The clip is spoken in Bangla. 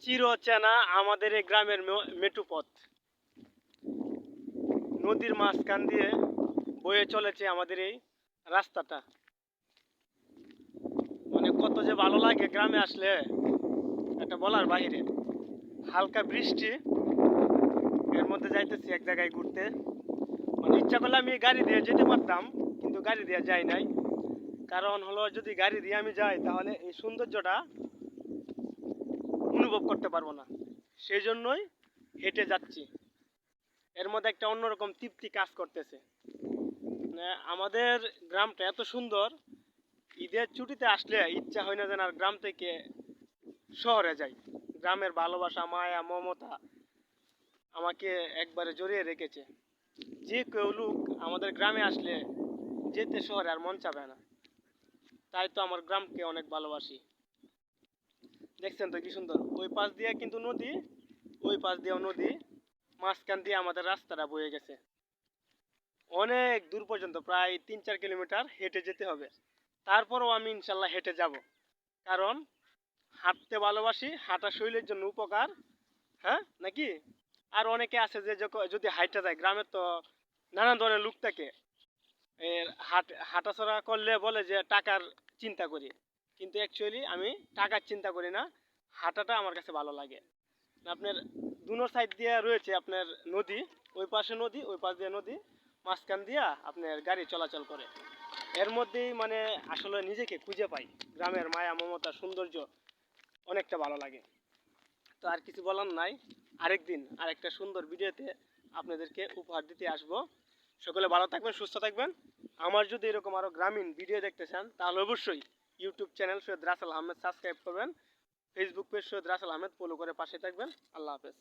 চিরচেনা আমাদের এই গ্রামের মেঠো পথ, নদীর মাঝখান দিয়ে বয়ে চলেছে আমাদের এই রাস্তাটা। মানে কত যে ভালো লাগে গ্রামে আসলে, এটা বলার বাহিরে। হালকা বৃষ্টি, এর মধ্যে যাইতেছি এক জায়গায় ঘুরতে। মানে ইচ্ছা করলে আমি গাড়ি দিয়ে যেতে পারতাম, কিন্তু গাড়ি দিয়ে যাই নাই। কারণ হলো, যদি গাড়ি দিয়ে আমি যাই তাহলে এই সৌন্দর্যটা অনুভব করতে পারবো না। সেই জন্যই হেঁটে যাচ্ছি। এর মধ্যে একটা অন্যরকম তৃপ্তি কাজ করতেছে। মানে আমাদের গ্রামটা এত সুন্দর, ঈদের ছুটিতে আসলে ইচ্ছা হয় না যেন আর গ্রাম থেকে শহরে যাই। গ্রামের ভালোবাসা, মায়া, মমতা আমাকে একবারে জড়িয়ে রেখেছে। যে কেউ লোক আমাদের গ্রামে আসলে যেতে শহরে আর মন চাবে না। তাই তো আমার গ্রামকে অনেক ভালোবাসি। দেখছেন তো কি সুন্দর, ওই পাশ দিয়ে কিন্তু নদী, ওই পাশ দিয়েও নদী, মাঝখান দিয়ে আমাদের রাস্তাটা বয়ে গেছে অনেক দূর পর্যন্ত, প্রায় 3-4 কিলোমিটার হেঁটে যেতে হবে। তারপরেও আমি ইনশাল্লাহ হেঁটে যাব, কারণ হাঁটতে ভালোবাসি, হাঁটা শরীরের জন্য উপকার। হ্যাঁ নাকি? আর অনেকে আছে যে যদি হাইটে যায়, গ্রামের তো নানা ধরনের লোক থাকে, হাঁটাচলা করলে বলে যে টাকার চিন্তা করি, কিন্তু অ্যাকচুয়ালি আমি টাকার চিন্তা করি না। হাঁটাটা আমার কাছে ভালো লাগে। আপনার দুনো সাইড দিয়ে রয়েছে আপনার নদী, ওই পাশে নদী, ওই পাশ দিয়ে নদী, মাঝখান দিয়া আপনার গাড়ি চলাচল করে। এর মধ্যেই মানে আসলে নিজেকে খুঁজে পাই। গ্রামের মায়া, মমতা, সৌন্দর্য অনেকটা ভালো লাগে। তো আর কিছু বলার নাই। আরেকদিন আরেকটা সুন্দর ভিডিওতে আপনাদেরকে উপহার দিতে আসবো। সকলে ভালো থাকবেন, সুস্থ থাকবেন। আমার যদি এরকম আরও গ্রামীণ ভিডিও দেখতে চান, তাহলে অবশ্যই YouTube channel Syed Rasel Ahmed subscribe করবেন, Facebook page Syed Rasel Ahmed follow করে পাশে থাকবেন। আল্লাহ হাফেজ।